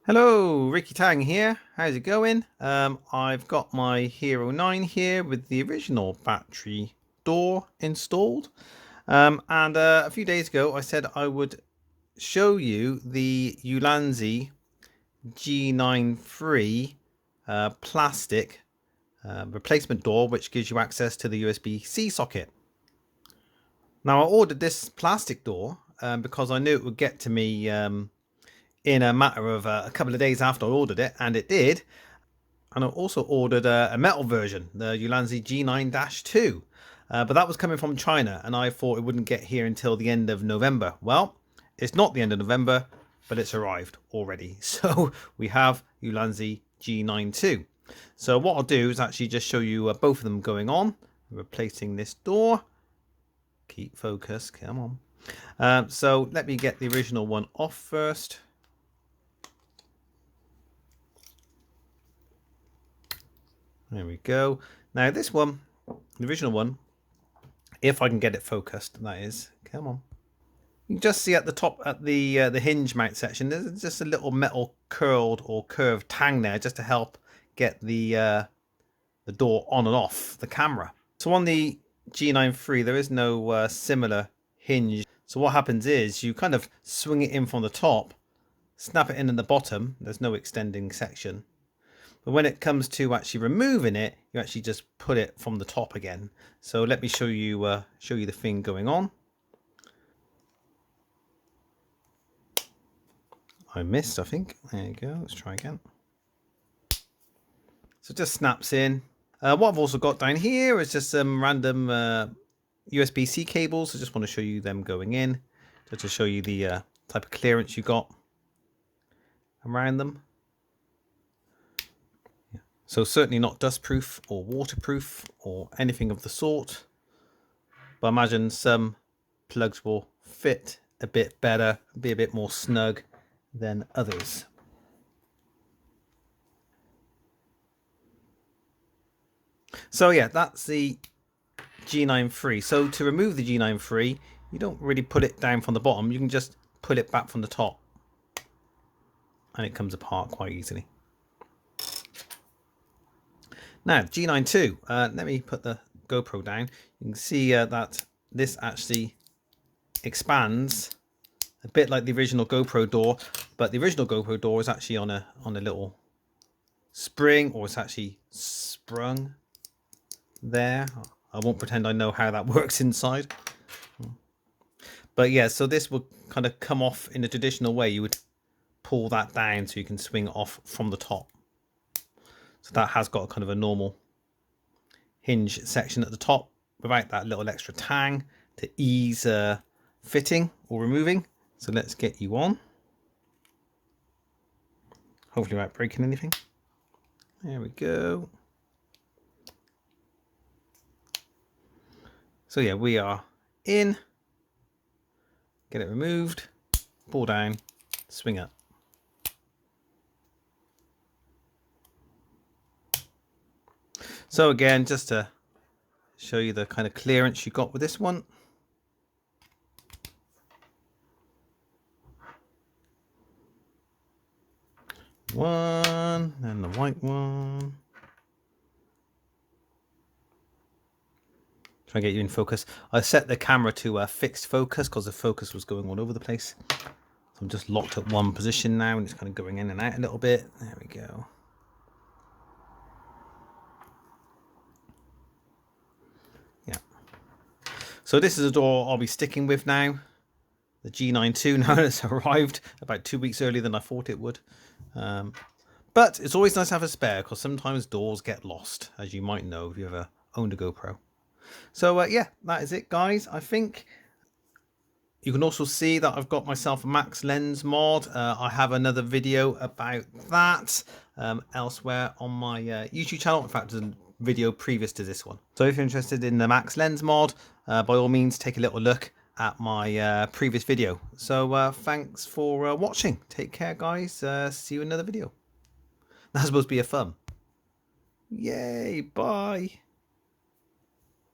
Hello, Ricky Tang here. How's it going? I've got my Hero 9 here with the original battery door installed. And a few days ago, I said I would show you the Ulanzi G93 plastic replacement door, which gives you access to the USB-C socket. Now, I ordered this plastic door because I knew it would get to me in a matter of a couple of days after I ordered it, and it did. And I also ordered a metal version, the Ulanzi G9-2, but that was coming from China, and I thought it wouldn't get here until the end of November. Well, it's not the end of November, but it's arrived already. So we have Ulanzi G92. So what I'll do is actually just show you both of them going on, replacing this door. Keep focus, come on. So let me get the original one off first. There we go. Now this one, the original one, if I can get it focused, that is, come on. You can just see at the top, at the hinge mount section, there's just a little metal curled or curved tang there, just to help get the door on and off the camera. So on the G93, there is no similar hinge. So what happens is you kind of swing it in from the top, snap it in at the bottom. There's no extending section. But when it comes to actually removing it, you actually just put it from the top again. So let me show you the thing going on. I missed, I think. There you go. Let's try again. So it just snaps in. What I've also got down here is just some random USB-C cables. I just want to show you them going in, just to show you the type of clearance you got around them. So certainly not dustproof or waterproof or anything of the sort. But I imagine some plugs will fit a bit better, be a bit more snug than others. So yeah, that's the G93. So to remove the G93, you don't really put it down from the bottom. You can just pull it back from the top. And it comes apart quite easily. Now, G92, let me put the GoPro down. You can see that this actually expands a bit like the original GoPro door, but the original GoPro door is actually on a little spring, or it's actually sprung there. I won't pretend I know how that works inside. But yeah, so this will kind of come off in the traditional way. You would pull that down so you can swing off from the top. So that has got kind of a normal hinge section at the top without that little extra tang to ease fitting or removing. So let's get you on. Hopefully without breaking anything. There we go. So yeah, we are in. Get it removed. Pull down. Swing up. So again, just to show you the kind of clearance you got with this one. One, and the white one. Try and get you in focus. I set the camera to fixed focus because the focus was going all over the place. So I'm just locked at one position now, and it's kind of going in and out a little bit. There we go. So this is a door I'll be sticking with now. The G92 now has arrived about 2 weeks earlier than I thought it would. But it's always nice to have a spare because sometimes doors get lost, as you might know if you ever owned a GoPro. So yeah, that is it, guys. I think you can also see that I've got myself a max lens mod. I have another video about that elsewhere on my YouTube channel. In fact, there's a video previous to this one. So if you're interested in the max lens mod, by all means take a little look at my previous video. So thanks for watching. Take care, guys. See you in another video. That's supposed to be a thumb. Yay, bye.